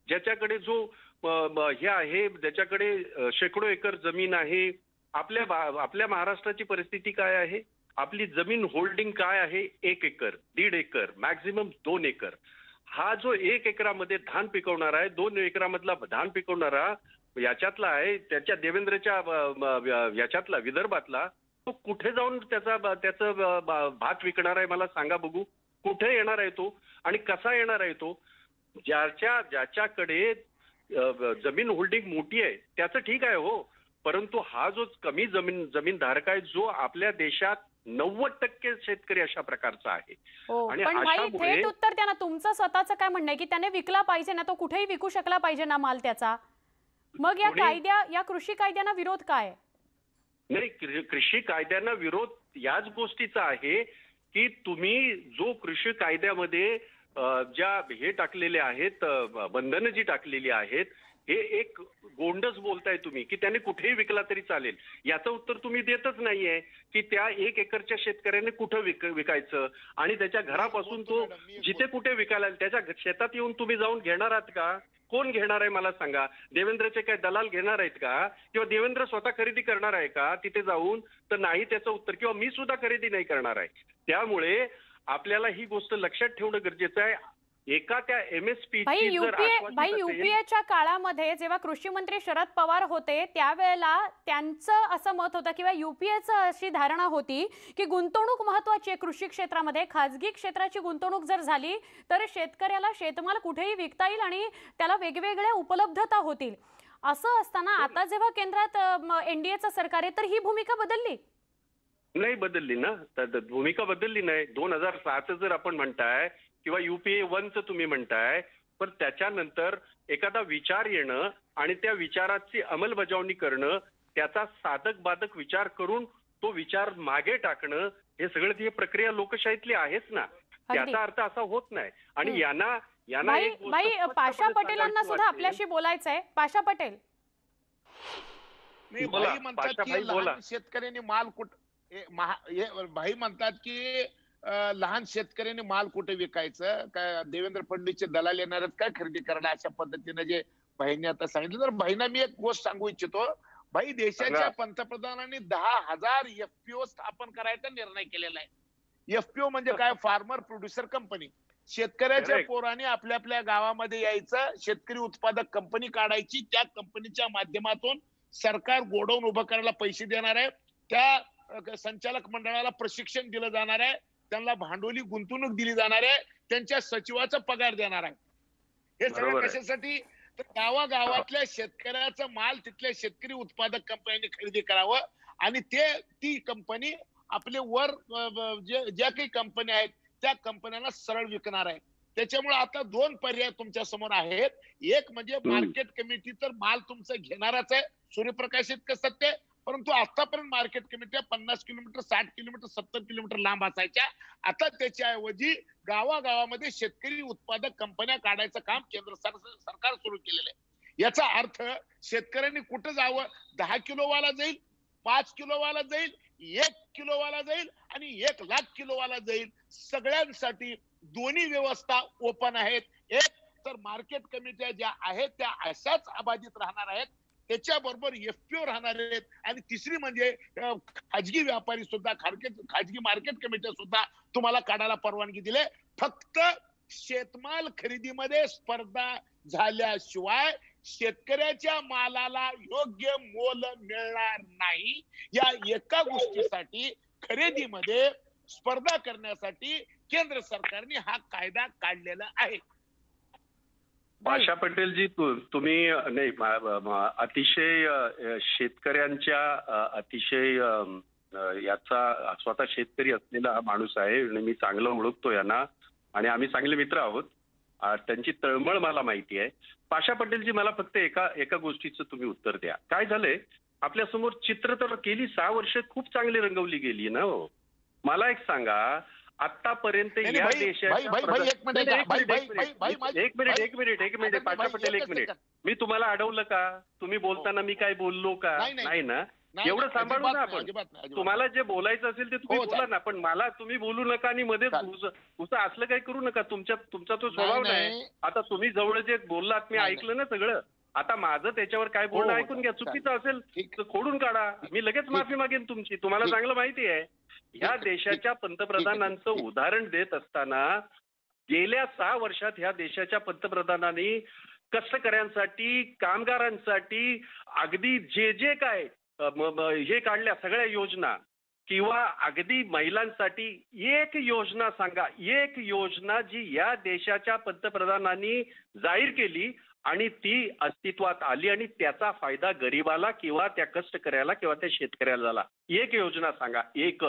ज्याच्याकडे जो हे आहे, ज्याच्याकडे शेकडो एकर जमीन आहे. आपल्या महाराष्ट्राची परिस्थिती काय आहे? आपली जमीन होल्डिंग काय आहे? 1 एकर, 1.5 एकर, मॅक्झिमम 2 एकर. हा जो 1 एकरामध्ये धान पिकवणारा आहे, 2 एकरामधला धान पिकवणारा याच्यातला आहे, त्याच्या देवेंद्रच्या याच्यातला, विदर्भातला, तो कुठे जाऊन त्याचं भात विकणार आहे? मला सांगा बघू, कुठे येणार आहे तो आणि कसा येणार आहे तो? ज्याच्याकडे जमीन होल्डिंग मोठी आहे त्याचं ठीक आहे हो, परंतु हा जो कमी जमीन धारक आहे, जो आपल्या देशात 90% शेतकरी अशा प्रकारचा आहे. हो, आणि पण भाई अशामुळे थेट उत्तर द्या ना, तुमचं स्वतःचं काय म्हणणं आहे की त्याने विकला पाहिजे ना, तो कुठेही विकू शकला पाहिजे ना माल त्याचा. मग या कृषी कायद्यांना विरोध काय? नाही, कृषी कायद्यांना विरोध याच गोष्टीचा आहे की तुम्ही जो कृषी कायद्यामध्ये ज्या हे टाकलेले आहेत, बंधनं जी टाकलेली आहेत, हे एक गोंडस बोलताय तुम्ही की त्याने कुठेही विकला तरी चालेल. याचं उत्तर तुम्ही देतच नाहीये की त्या 1 एकरच्या शेतकऱ्याने कुठं विकायचं आणि त्याच्या घरापासून तो जिथे कुठे विकायला त्याच्या शेतात येऊन तुम्ही जाऊन घेणार आहात का? कोण घेणार आहे मला सांगा? देवेंद्रचे काय दलाल घेणार आहेत का? किंवा देवेंद्र स्वतः खरेदी करणार आहे का तिथे जाऊन? तर नाही त्याचं उत्तर, किंवा मी सुद्धा खरेदी नाही करणार आहे. त्यामुळे आपल्याला ही गोष्ट लक्षात ठेवणं गरजेचं आहे. एका त्या MSP भाई युपीएच्या काळामध्ये जेव्हा कृषी मंत्री शरद पवार होते त्यावेळेला त्यांचं असं मत होतं किंवा युपीएचं अशी धारणा होती की गुंतवणूक महत्वाची आहे कृषी क्षेत्रामध्ये. खाजगी क्षेत्राची गुंतवणूक जर झाली तर शेतकऱ्याला शेतमाल कुठेही विकता येईल आणि त्याला वेगवेगळ्या उपलब्धता होतील. असं असताना आता जेव्हा केंद्रात NDAचं सरकार आहे तर ही भूमिका बदलली नाही? बदलली ना, तर भूमिका बदलली नाही. 2007 जर आपण म्हणताय किंवा UPA 1चं तुम्ही म्हणताय, पण त्याच्यानंतर एखादा विचार येणं आणि त्या विचाराची अंमलबजावणी करणं, त्याचा साधक बाधक विचार करून तो विचार मागे टाकणं, हे सगळं ती प्रक्रिया लोकशाहीतली आहेच ना. त्याचा अर्थ असा होत नाही. आणि यांना भाई पाशा पटेलांना सुद्धा आपल्याशी बोलायचंय. पाशा पटेल, भाई म्हणतात की लहान शेतकऱ्यांनी माल भाई म्हणतात की लहान शेतकऱ्यांनी माल कुठे विकायचं, काय देवेंद्र फडणवीसचे दलाल येणार आहेत काय खरेदी करायला, अशा पद्धतीने जे भाईंनी आता सांगितलं. तर भाईंना मी एक गोष्ट सांगू इच्छितो. भाई, देशाच्या पंतप्रधानांनी 10,000 FPO स्थापन करायचा निर्णय केलेला आहे. FPO म्हणजे काय? Farmer producer company. शेतकऱ्याच्या पोरांनी आपल्या आपल्या गावामध्ये यायचं, शेतकरी उत्पादक कंपनी काढायची, त्या कंपनीच्या माध्यमातून सरकार गोडाऊन उभं करायला पैसे देणार आहे, त्या संचालक मंडळाला प्रशिक्षण दिलं जाणार आहे, त्यांना भांडवली गुंतवणूक दिली जाणार आहे, त्यांच्या सचिवाचा पगार देणार आहे. हे सगळं कशासाठी? तर गावागावातल्या शेतकऱ्याचा माल तिथल्या शेतकरी उत्पादक कंपन्यांनी खरेदी करावं आणि ती कंपनी आपले वर ज्या काही कंपन्या आहेत त्या कंपन्यांना सरळ विकणार आहे. त्याच्यामुळे आता 2 पर्याय तुमच्या समोर आहेत. एक म्हणजे मार्केट कमिटी तर माल तुमचा घेणारच आहे, सूर्यप्रकाश इतकं सत्य. परंतु आतापर्यंत मार्केट कमिट्या 50 किलोमीटर, 60 किलोमीटर, 70 किलोमीटर लांब असायच्या. आता त्याच्याऐवजी गावागावामध्ये शेतकरी उत्पादक कंपन्या काढायचं काम केंद्र सरकार सुरू केलेलं आहे. याचा अर्थ शेतकऱ्यांनी कुठं जावं? 10 किलोवाला जाईल, 5 किलोवाला जाईल, 1 किलोवाला जाईल आणि 1,00,000 किलोवाला जाईल. सगळ्यांसाठी दोन्ही व्यवस्था ओपन आहेत. एक तर मार्केट कमिट्या ज्या आहेत त्या अशाच अबाधित राहणार आहेत, त्याच्याबरोबर FPO राहणार आहेत. आणि तिसरी म्हणजे खाजगी व्यापारी सुद्धा, खाजगी मार्केट कमिट्या सुद्धा तुम्हाला काढायला परवानगी दिली. फक्त शेतमाल खरेदीमध्ये स्पर्धा झाल्याशिवाय शेतकऱ्याच्या मालाला योग्य मोल मिळणार नाही. या एका गोष्टीसाठी खरेदीमध्ये स्पर्धा करण्यासाठी केंद्र सरकारने हा कायदा काढलेला आहे. पाशा पटेलजी, तुम्ही नाही अतिशय शेतकऱ्यांच्या अतिशय याचा स्वतः शेतकरी असलेला हा माणूस आहे आणि मी चांगलं ओळखतो यांना आणि आम्ही चांगले मित्र आहोत. त्यांची तळमळ मला माहिती आहे. पाशा पटेलजी, मला फक्त एका गोष्टीचं तुम्ही उत्तर द्या. काय झालंय आपल्या समोर चित्र तर गेली 6 वर्ष खूप चांगली रंगवली गेली ना हो. मला एक सांगा, आतापर्यंत या देशाच्या एक मिनिट पाशा पटेल, एक मिनिट. मी तुम्हाला अडवलं का? तुम्ही बोलताना मी काय बोललो का? नाही ना. एवढं सांभाळू ना आपण. तुम्हाला जे बोलायचं असेल ते तुम्ही बोला ना, पण मला तुम्ही बोलू नका आणि मध्येच असलं काही करू नका. तुमचा तो स्वभाव नाही. आता तुम्ही जवळ जे बोललात मी ऐकलं ना सगळं. आता माझं त्याच्यावर काय बोलणं ऐकून घ्या. चुकीचं असेल तर खोडून काढा. मी लगेच माफी मागेन तुमची. तुम्हाला चांगलं माहिती आहे. या देशाच्या पंतप्रधानांचं उदाहरण देत असताना गेल्या 6 वर्षात ह्या देशाच्या पंतप्रधानांनी कष्टकऱ्यांसाठी, कामगारांसाठी अगदी जे काय हे काढल्या सगळ्या योजना किंवा अगदी महिलांसाठी एक योजना सांगा, एक योजना जी या देशाच्या पंतप्रधानांनी जाहीर केली आणि ती अस्तित्वात आली आणि त्याचा फायदा गरिबाला किंवा त्या कष्टकऱ्याला किंवा त्या शेतकऱ्याला झाला. एक योजना सांगा. एक.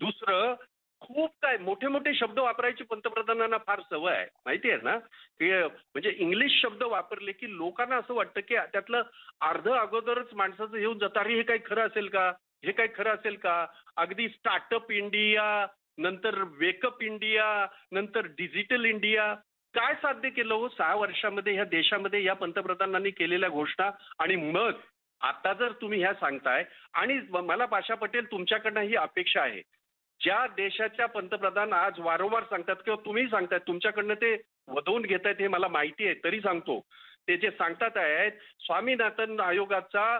दुसरं, खूप काय मोठे मोठे शब्द वापरायची पंतप्रधानांना फार सवय आहे, माहिती आहे ना, की म्हणजे इंग्लिश शब्द वापरले की लोकांना असं वाटतं की त्यातलं अर्ध अगोदरच माणसाचं येऊन जातं, अरे हे काही खरं असेल का, हे काही खरं असेल का. अगदी स्टार्टअप इंडिया, नंतर वेकअप इंडिया, नंतर डिजिटल इंडिया. काय साध्य केलं हो 6 वर्षामध्ये ह्या देशामध्ये या पंतप्रधानांनी केलेल्या घोषणा. आणि मग आता जर तुम्ही ह्या सांगताय, आणि मला पाशा पटेल तुमच्याकडनं ही अपेक्षा आहे, ज्या देशाच्या पंतप्रधान आज वारंवार सांगतात किंवा तुम्ही सांगतायत, तुमच्याकडनं ते वधवून घेत आहेत हे मला माहिती आहे, तरी सांगतो, ते जे सांगतात आहेत स्वामीनाथन आयोगाचं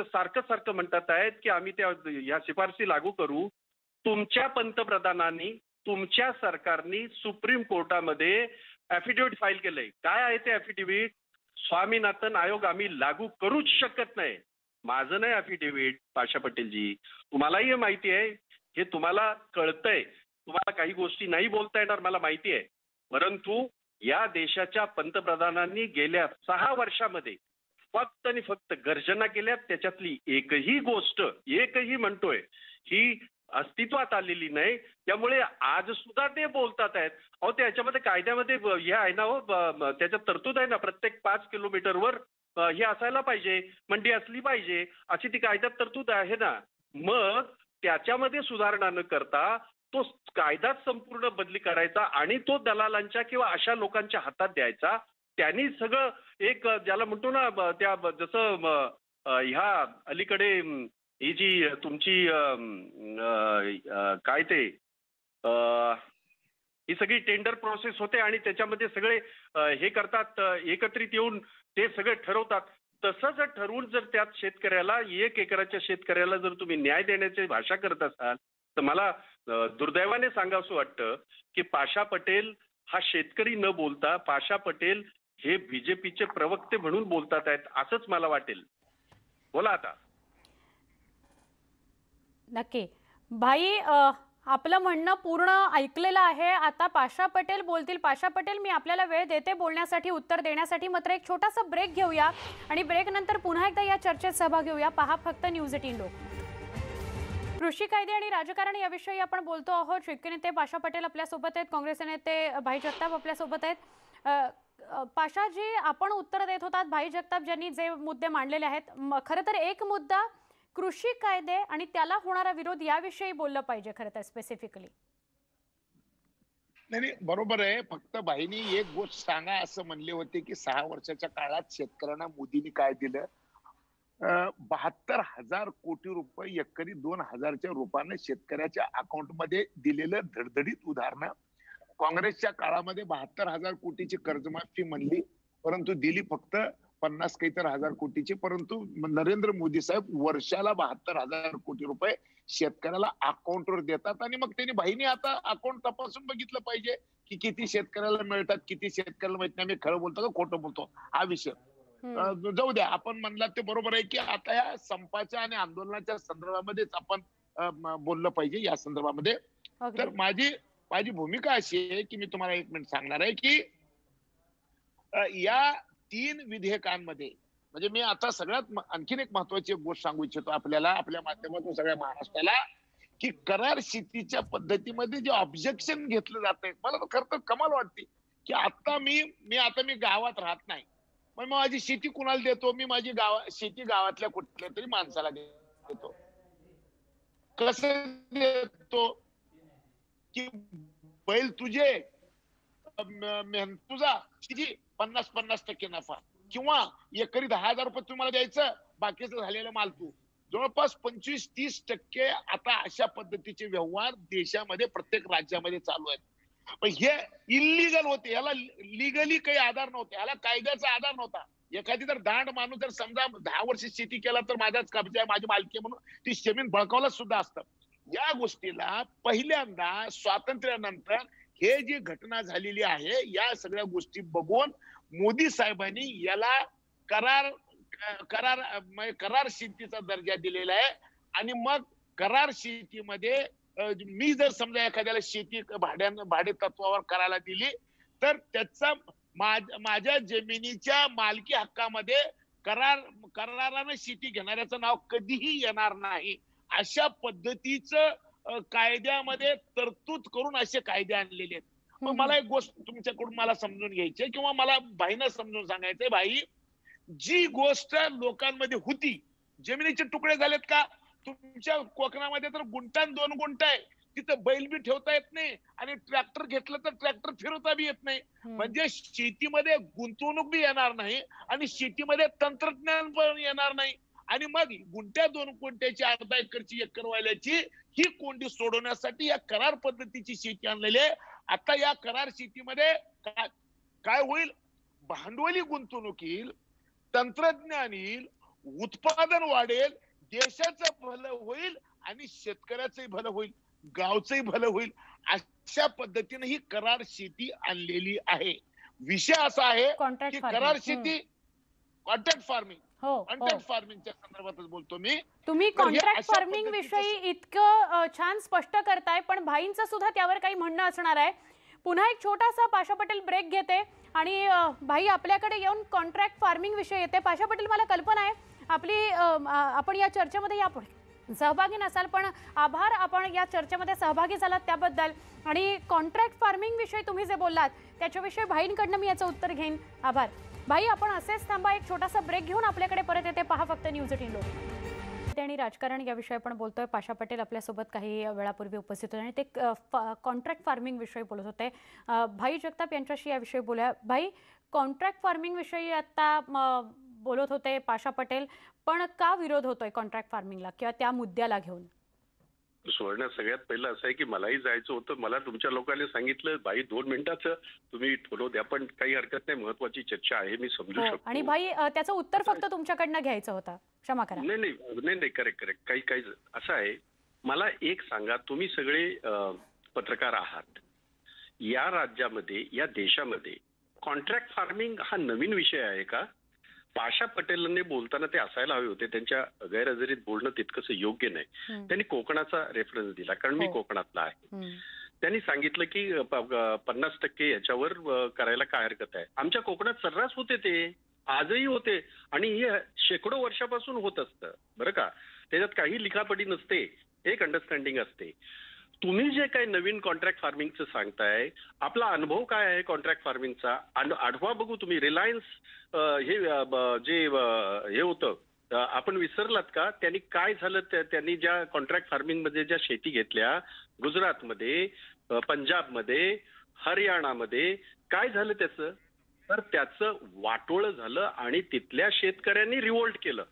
सारखं म्हणतात आहेत की आम्ही त्या ह्या शिफारसी लागू करू. तुमच्या पंतप्रधानांनी, तुमच्या सरकारनी सुप्रीम कोर्टामध्ये ऍफिडेव्हिट फाईल केलंय. काय आहे ते ऍफिडेव्हिट? स्वामीनाथन आयोग आम्ही लागू करूच शकत नाही. माझं नाही ऍफिडेव्हिट पाशा पटेलजी, तुम्हालाही हे माहिती आहे, हे तुम्हाला कळतंय, तुम्हाला काही गोष्टी नाही बोलता येणार मला माहिती आहे, परंतु या देशाच्या पंतप्रधानांनी गेल्या 6 वर्षामध्ये फक्त आणि फक्त गर्जना केल्या. त्याच्यातली एकही गोष्ट, एकही म्हणतोय, ही अस्तित्वात आलेली नाही. त्यामुळे आज सुद्धा ते बोलतात आहेत. अहो त्याच्यामध्ये कायद्यामध्ये हे आहे ना हो, त्याच्यात तरतूद आहे ना, प्रत्येक 5 किलोमीटरवर हे असायला पाहिजे, मंडी असली पाहिजे, अशी ती कायद्यात तरतूद आहे ना. मग त्याच्यामध्ये सुधारणा न करता तो कायदाच संपूर्ण बदली करायचा आणि तो दलालांच्या किंवा अशा लोकांच्या हातात द्यायचा. त्यांनी सगळं एक ज्याला म्हणतो ना, त्या जसं ह्या अलीकडे ही जी तुमची काय ते ही सगळी टेंडर प्रोसेस होते आणि त्याच्यामध्ये सगळे हे करतात, एकत्रित येऊन ते सगळे ठरवतात. तसं जर ठरवून जर त्यात शेतकऱ्याला, 1 एकराच्या शेतकऱ्याला जर तुम्ही न्याय देण्याची भाषा करत असाल, तर मला दुर्दैवाने सांगावंसं वाटतं की पाशा पटेल हा शेतकरी न बोलता पाशा पटेल हे बीजेपीचे प्रवक्ते म्हणून बोलतात आहेत, असंच मला वाटेल. बोला आता. नक्की भाई, आपलं म्हणणं पूर्ण ऐकलेलं आहे. आता पाशा पटेल बोलतील. पाशा पटेल, मी आपल्याला वेळ देते बोलण्यासाठी, उत्तर देण्यासाठी, मात्र एक छोटासा ब्रेक घेऊया आणि ब्रेक नंतर पुन्हा एकदा या चर्चेत सहभाग घेऊया. पहा फक्त न्यूज 18 लोक. कृषी कायदे आणि राजकारण याविषयी आपण बोलतो आहोत. शेतकरी नेते पाशा पटेल आपल्यासोबत आहेत, काँग्रेसचे नेते भाई जगताप आपल्यासोबत आहेत. पाशाजी, आपण उत्तर देत होतात भाई जगताप ज्यांनी जे मुद्दे मांडलेले आहेत. खरं तर एक मुद्दा कृषी कायदे आणि त्याला होणारा विरोध याविषयी बोललं पाहिजे खरं तर स्पेसिफिकली. नाही, बरोबर आहे. फक्त बाईंनी एक गोष्ट सांगा असं म्हणले होते की 6 वर्षाच्या काळात शेतकऱ्यांना मोदींनी काय दिलं. 72,000 कोटी रुपये एकरी 2,000च्या रूपाने शेतकऱ्याच्या अकाउंटमध्ये दिलेलं धडधडीत उदाहरणं. काँग्रेसच्या काळामध्ये 72,000 कोटीची कर्जमाफी म्हणली, परंतु दिली फक्त 50 काहीतरी हजार कोटीची. परंतु नरेंद्र मोदी साहेब वर्षाला 72,000 कोटी रुपये शेतकऱ्याला अकाउंटवर देतात. आणि मग त्यांनी बाईंनी आता अकाउंट तपासून बघितलं पाहिजे की किती शेतकऱ्याला मिळतात, किती शेतकऱ्याला मिळत नाही. मी खरं बोलतो का खोटं बोलतो हा विषय जाऊ द्या. आपण म्हणला ते बरोबर आहे की आता या संपाच्या आणि आंदोलनाच्या संदर्भामध्येच आपण बोललं पाहिजे या संदर्भामध्ये. तर माझी भूमिका अशी आहे की मी तुम्हाला 1 मिनिट सांगणार आहे की या 3 विधेयकांमध्ये, म्हणजे मी आता सगळ्यात आणखीन एक महत्वाची गोष्ट सांगू इच्छितो आपल्याला, आपल्या माध्यमातून सगळ्या महाराष्ट्राला, की करार शेतीच्या पद्धतीमध्ये जे ऑब्जेक्शन घेतलं जात आहे, मला खरं तर कमाल वाटते की आता मी गावात राहत नाही, पण माझी शेती कुणाला देतो? मी माझी शेती गावातल्या कुठल्या तरी माणसाला देतो. कसं देतो? की बैल तुझे, तुझा 50% नफा, किंवा एकरी 10,000 रुपये तुम्हाला द्यायचं, बाकीचं झालेलं माल तू. जवळपास 25-30% आता अशा पद्धतीचे व्यवहार देशामध्ये प्रत्येक राज्यामध्ये चालू आहेत. पण हे इलिगल होते, याला लिगली काही आधार नव्हते, याला कायद्याचा आधार नव्हता. एखादी जर दांड माणूस जर समजा 10 वर्ष शेती केला तर माझाच कब्जा आहे, माझी मालकी म्हणून ती जमीन बळकावला सुद्धा असतं. या गोष्टीला पहिल्यांदा स्वातंत्र्यानंतर हे जी घटना झालेली आहे, या सगळ्या गोष्टी बघून मोदी साहेबांनी याला करार शेतीचा दर्जा दिलेला आहे. आणि मग करार शेतीमध्ये मी जर समजा एखाद्याला शेती भाडे तत्वावर करायला दिली, तर त्याचा माझ्या जमिनीच्या मालकी हक्कामध्ये करारानं शेती घेणाऱ्याचं नाव कधीही येणार नाही. अशा पद्धतीचं कायद्यामध्ये तरतूद करून असे कायदे आणलेले आहेत. मग मला एक गोष्ट तुमच्याकडून मला समजून घ्यायची आहे किंवा मला भाईनं समजून सांगायचंय, भाई जी गोष्ट लोकांमध्ये होती, जमिनीचे तुकडे झालेत का? तुमच्या कोकणामध्ये तर गुंठान 2 गुंठ आहे, तिथं बैल बी ठेवता येत नाही आणि ट्रॅक्टर घेतलं तर ट्रॅक्टर फिरवता बी येत नाही. म्हणजे शेतीमध्ये गुंतवणूक बी येणार नाही आणि शेतीमध्ये तंत्रज्ञान पण येणार नाही. आणि मग गुंठ्या 2 गुंठ्याची, अर्धा एकरची, एकर वाल्याची ही कोंडी सोडवण्यासाठी या करार पद्धतीची शेती आणलेली आहे. आता या करार शेतीमध्ये काय होईल? भांडवली गुंतवणूक येईल, तंत्रज्ञान येईल, उत्पादन वाढेल, देशाचं भलं होईल आणि शेतकऱ्याचंही भलं होईल, गावचंही भलं होईल. अशा पद्धतीने ही करार शेती आणलेली आहे. विषय असा आहे की करार शेती, कॉन्ट्रॅक्ट फार्मिंग, कॉन्ट्रॅक्ट फार्मिंगच्या संदर्भातच बोलतो मी. तुम्ही कॉन्ट्रॅक्ट फार्मिंग विषयी इतकं छान स्पष्ट करताय, पण भाईंचं सुद्धा त्यावर काही म्हणणं असणार आहे. पुन्हा एक छोटासा पाशा पटेल ब्रेक घेते आणि भाई आपल्याकडे येऊन कॉन्ट्रॅक्ट फार्मिंग विषय येते. पाशा पटेल, मला कल्पना आहे आपण या चर्चेमध्ये यापुढे सहभागी नसाल, पण आभार आपण या चर्चेमध्ये सहभागी झालात त्याबद्दल. आणि कॉन्ट्रॅक्ट फार्मिंग विषयी तुम्ही जे बोललात त्याच्याविषयी भाईंकडनं मी याचं उत्तर घेईन. आभार भाई. आपण असेच थांबा, एक छोटासा ब्रेक घेऊन आपल्याकडे परत येते. पहा फक्त न्यूज 18 लोक आणि राजकारण या विषयी आपण बोलतोय. पाशा पटेल आपल्यासोबत काही वेळापूर्वी उपस्थित होते आणि ते कॉन्ट्रॅक्ट फार्मिंग विषयी बोलत होते. भाई जगताप यांच्याशी याविषयी बोलूया. भाई, कॉन्ट्रॅक्ट फार्मिंग विषयी आता बोलत होते पाशा पटेल, पण का विरोध होतोय कॉन्ट्रॅक्ट फार्मिंगला किंवा त्या मुद्द्याला घेऊन? सुवर्ण, सगळ्यात पहिलं असं आहे की मलाही जायचं होतं. मला तुमच्या लोकांनी सांगितलं भाई 2 मिनिटाचं तुम्ही फॉलो द्या, पण काही हरकत नाही, महत्वाची चर्चा आहे, मी समजू शकतो. आणि भाई त्याचं उत्तर फक्त तुमच्याकडनं घ्यायचं होतं, क्षमा करा. नाही, करेक्ट. काही असं आहे. मला एक सांगा, तुम्ही सगळे पत्रकार आहात, या राज्यामध्ये, या देशामध्ये कॉन्ट्रॅक्ट फार्मिंग हा नवीन विषय आहे का? पाशा पटेलांनी बोलताना ते असायला हवे होते, त्यांच्या गैरहजेरीत बोलणं तितकंसं योग्य नाही. त्यांनी कोकणाचा रेफरन्स दिला, कारण मी कोकणातला आहे. त्यांनी सांगितलं की 50% याच्यावर करायला काय हरकत आहे. आमच्या कोकणात सर्रास होते, ते आजही होते आणि हे शेकडो वर्षापासून होत असतं बरं का. त्याच्यात काही लिखापडी नसते, एक अंडरस्टँडिंग असते. तुम्ही जे काही नवीन कॉन्ट्रॅक्ट फार्मिंगचं सांगताय, आपला अनुभव काय आहे कॉन्ट्रॅक्ट फार्मिंगचा? आठवा बघू तुम्ही. रिलायन्स हे जे हे होतं, आपण विसरलात का? त्यांनी काय झालं? त्यांनी ज्या कॉन्ट्रॅक्ट फार्मिंग मध्ये ज्या शेती घेतल्या, गुजरातमध्ये, पंजाबमध्ये, हरियाणामध्ये, काय झालं त्याचं? तर त्याचं वाटोळं झालं आणि तिथल्या शेतकऱ्यांनी रिवोल्ट केलं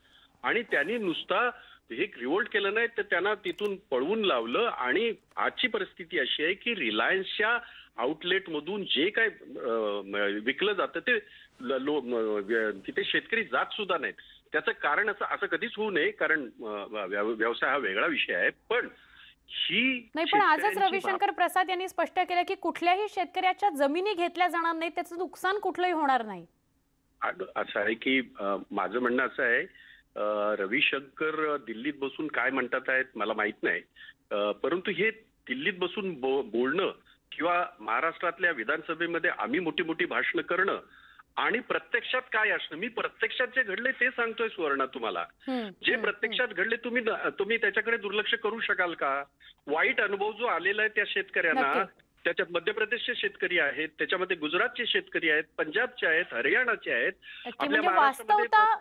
आणि त्यांनी नुसता हे रिवोल्ट केलं नाही, तर त्यांना तिथून पळवून लावलं. आणि आजची परिस्थिती अशी आहे की रिलायन्सच्या आउटलेट मधून जे काय विकलं जातं ते तिथे शेतकरी जात सुद्धा नाहीत. त्याचं कारण असं कधीच होऊ नये, कारण व्यवसाय हा वेगळा विषय आहे. पण पण आजच रविशंकर प्रसाद यांनी स्पष्ट केलं की कुठल्याही शेतकऱ्याच्या जमिनी घेतल्या जाणार नाही, त्याचं नुकसान कुठलंही होणार नाही. असं आहे की माझं म्हणणं असं आहे, रविशंकर दिल्लीत बसून काय म्हणतात आहेत मला माहित नाही, परंतु हे दिल्लीत बसून बोलणं किंवा महाराष्ट्रातल्या विधानसभेमध्ये आम्ही मोठी मोठी भाषणं करणं आणि प्रत्यक्षात काय असणं, मी प्रत्यक्षात जे घडले ते सांगतोय सुवर्णा तुम्हाला. जे प्रत्यक्षात घडले तुम्ही त्याच्याकडे दुर्लक्ष करू शकाल का? वाईट अनुभव जो आलेला आहे त्या शेतकऱ्यांना, त्याच्यात मध्य प्रदेशचे शेतकरी आहेत, त्याच्यामध्ये गुजरातचे शेतकरी आहेत, पंजाबचे आहेत, हरियाणाचे आहेत. म्हणजे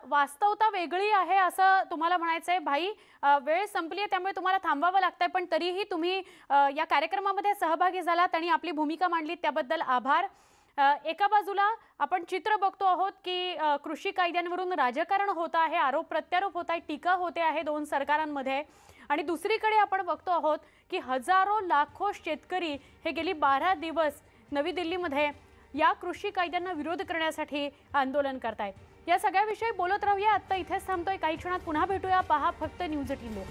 वास्तवता वेगळी आहे असं तुम्हाला म्हणायचंय. भाई, वेळ संपली आहे त्यामुळे तुम्हाला थांबावं लागतंय, पण तरीही तुम्ही या कार्यक्रमामध्ये सहभागी झालात आणि आपली भूमिका मांडली त्याबद्दल आभार. एका बाजूला आपण चित्र बघतो आहोत की कृषी कायद्यांवरून राजकारण होत आहे, आरोप प्रत्यारोप होत आहे, टीका होते आहे 2 सरकारांमध्ये. आणि दुसरीकडे आपण बघतो आहोत की हजारो लाखो शेतकरी हे गेली 12 दिवस नवी दिल्लीमध्ये या कृषी कायद्यांना विरोध करण्यासाठी आंदोलन करतायत. या सगळ्याविषयी बोलत राहूया. आता इथेच थांबतोय, काही क्षणात पुन्हा भेटूया. पहा फक्त न्यूज 18 लोक.